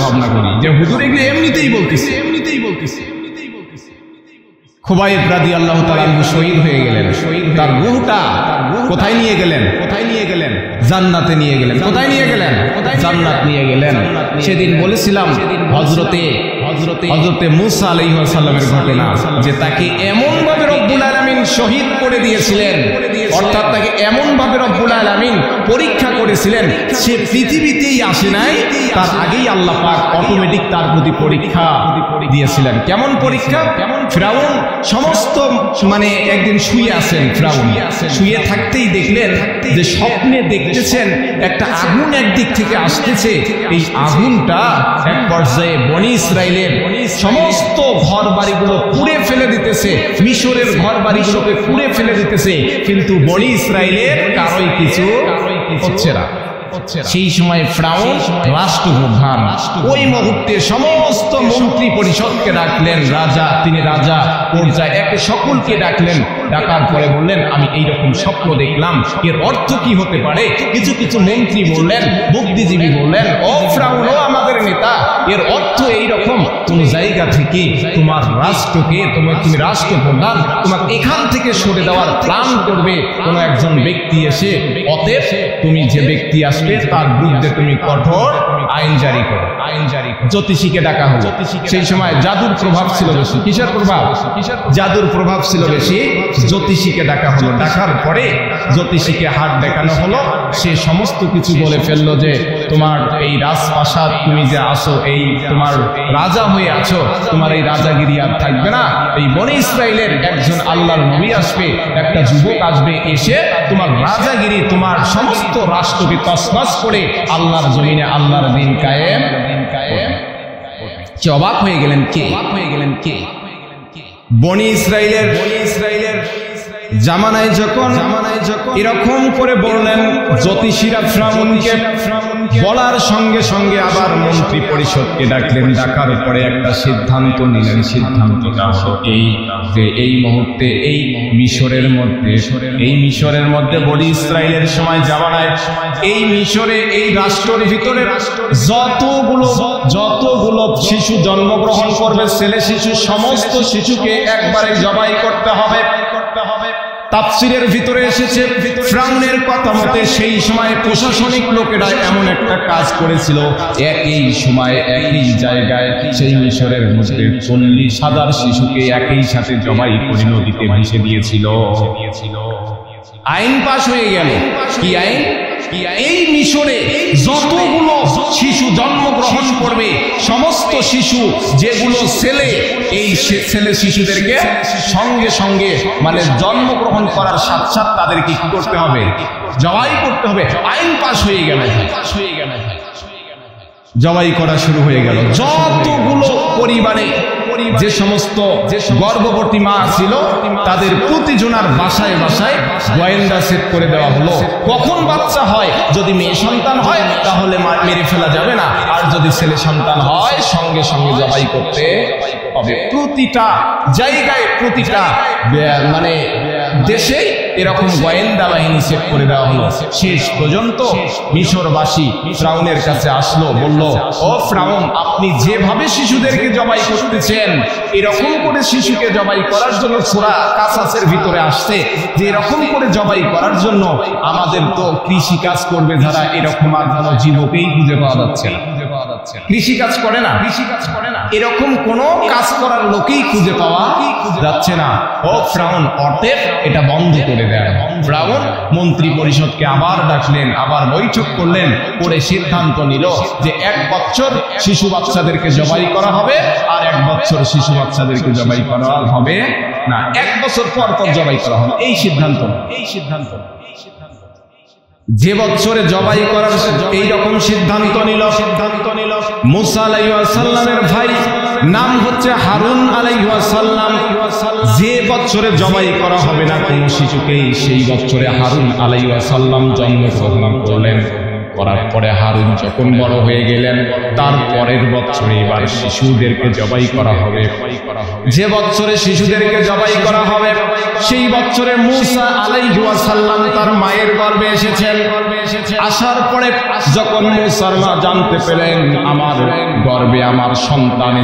ভাবনা করি যে হুজুর এগুলো এমনিতেই বলতেছে। খুবাইব রাদিয়াল্লাহু তাআলা শহীদ হয়ে গেলেন। তার রূহটা কোথায় নিয়ে গেলেন? জান্নাতে নিয়ে গেলেন। কোথায় নিয়ে গেলেন? জান্নাত নিয়ে গেলেন। সেদিন বলেছিলাম হযরতে মুসা আলাইহিস সালামের ঘটনা, যে তাকে এমন ভাবে রব্বুল আলামিন শহীদ করে দিয়েছিলেন, অর্থাৎ তাকে এমন ভাবে রব্বুল আলামিন পরীক্ষা করেছিলেন, সে পৃথিবীতেই আসে নাই, তার আগেই আল্লাহ পাক অটোমেটিক তার প্রতি পরীক্ষা দিয়েছিলেন। কেমন পরীক্ষা? ফিরাউন সমস্ত একদিন শুয়ে আছেন, ফিরাউন শুয়ে থাকতেই দেখলেন যে স্বপ্নে দেখতেছেন একটা আগুন একদিক থেকে আসতেছে। এই আগুনটা এক পর্যায়ে বনি ইসরাইলের সমস্ত ঘর বাড়িগুলো পুড়ে ফেলে দিতেছে, মিশরের ঘর বাড়িগুলোকে পুড়ে ফেলে দিতেছে, কিন্তু বনি ইসরাইলের কারোই কিছু হচ্ছে না। সেই সময় ফিরাউন রাষ্ট্রপ্রধান, ওই মুহূর্তে সমস্ত মন্ত্রী পরিষদকে ডাকলেন, তিনি রাজা পর্যায়ে একে সকলকে ডাকলেন। ডাকার পরে বললেন, আমি এইরকম স্বপ্ন দেখলাম, এর অর্থ কি হতে পারে? কিছু কিছু মন্ত্রী বললেন, বুদ্ধিজীবী বললেন, ও ফিরাউন, ও আমাদের নেতা, এর অর্থ এইরকম, কোন জায়গা থেকে তোমার রাষ্ট্রকে, তুমি রাষ্ট্রপ্রধান, তোমাকে এখান থেকে সরে দেওয়ার প্ল্যান করবে কোন একজন ব্যক্তি এসে, অতএব তুমি যে ব্যক্তি আসবে তার বিরুদ্ধে তুমি কঠোর আইন জারি করো। জ্যোতিষীকে ডাকা হলো। সেই সময় জাদুর প্রভাব ছিল বেশি। কিসের প্রভাব? জাদুর প্রভাব ছিল বেশি। জ্যোতিষীকে ডাকা হলো। ডাকার পরে জ্যোতিষীকে হাত দেখানো হলো। সে সমস্ত কিছু বলে ফেললো যে তোমার এই রাজপ্রাসাদ, তুমি যে আসো, এই তোমার রাজা হয়ে আছো, তোমার এই রাজাগিরি আর থাকবে না। এই বনি ইসরাইলের একজন আল্লাহর নবী আসবে, একটা যুবক আসবে, এসে তোমার রাজাগিরি, তোমার সমস্ত রাষ্ট্রকে তছনছ করে আল্লাহর জমিনে আল্লাহর দিন কায়েম। অবাক হয়ে গেলেন কে? বনি ইসরাইলের জামানায় যখন এরকম করে বললেন, জ্যোতিষীরা ফিরাউনকে বলার সঙ্গে সঙ্গে আবার মন্ত্রী পরিষদকে ডাকলেন। ডাকার পরে একটা সিদ্ধান্ত নিলেন। সিদ্ধান্তটা হলো এই যে এই মুহূর্তে এই মিশরের মধ্যে বনি ইসরাইলের সময় জামানায় এই মিশরে, এই রাষ্ট্রের ভিতরে যতগুলো শিশু জন্মগ্রহণ করবে, ছেলে শিশু, সমস্ত শিশুকে একবারে জবাই করতে হবে। তাফসীরের ভিতরে এসেছে, ফিরাউনের কথা মতে সেই সময় প্রশাসনিক লোকেরা এমন একটা কাজ করেছিল, একই সময়ে একই জায়গায় সেই মিশরের মধ্যে 40,000 শিশুকে একই সাথে জবাই করে নদীতে ভেসে দিয়েছিল। আইন পাশ হয়ে গেল। কি আইন? এই মিশরে যতগুলো শিশু জন্মগ্রহণ করবে, সমস্ত শিশু যেগুলো ছেলে, এই ছেলে শিশুদেরকে সঙ্গে সঙ্গে জন্মগ্রহণ করার সাথে সাথে তাদেরকে কি করতে হবে? জবাই করতে হবে। আইন পাশ হয়ে গেল, জবাই করা শুরু হয়ে গেল। যতগুলো পরিবারে যে সমস্ত গর্ভবতী মা ছিল, তাদের প্রতিজনার বাসায় গোয়েন্দা সেট করে দেওয়া হলো। কখন বাচ্চা হয়, যদি মেয়ে সন্তান হয় তাহলে মেরে ফেলা যাবে না, আর যদি ছেলে সন্তান হয় সঙ্গে সঙ্গে জবাই করতে হবে। প্রতিটা জায়গায়, প্রতিটা দেশে এরকম গোয়েন্দা বাহিনী সেট করে দেওয়া হলো। শেষ পর্যন্ত মিশরবাসী ফিরাউনের কাছে আসলো, বলল, ও ফিরাউন, আপনি যেভাবে শিশুদেরকে জবাই করতেছেন, এরকম করে শিশুকে জবাই করার জন্য সূরা কাসাসের ভিতরে আসছে যে এরকম করে জবাই করার জন্য আমাদের তো কৃষি কাজ করবে যারা, এরকম আর কোনো যুবকেই খুঁজে পাওয়া যাচ্ছে না। কৃষি কাজ করে না, এরকম কোন কাজ করার লোকেই খুঁজে পাওয়া যাচ্ছে না। ও ফিরাউন, অতএব এটা বন্ধ করে দেন। ফিরাউন মন্ত্রী পরিষদকে আবার ডাকলেন, আবার বৈঠক করলেন, করে সিদ্ধান্ত নিল যে 1 বছর শিশু বাচ্চাদেরকে জবাই করা হবে, আর 1 বছর শিশু বাচ্চাদেরকে জবাই করা হবে না, 1 বছর পর পর জবাই করা হবে। এই সিদ্ধান্ত যে বছরে জবাই করার এইরকম সিদ্ধান্ত নিল মুসা আলাইহিস সালামের ভাই, নাম হচ্ছে হারুন আলাইহিস সালাম। যে বছরে জবাই করা হবে না কোনো শিশুকে, সেই বছরে হারুন আলাইহিস সালাম জন্মগ্রহণ করলেন। করার পরে হারুন যখন বড় হয়ে গেলেন, তার পরের বছরে এবার শিশুদেরকে জবাই করা হবে। যে বছরে শিশুদেরকে জবাই করা হবে সেই বছরে মূসা আলাইহিস সালাম তার মায়ের গর্ভে এসেছেন। আসার পরে যখন মূসার মা জানতে পেলেন আমার গর্ভে আমার সন্তান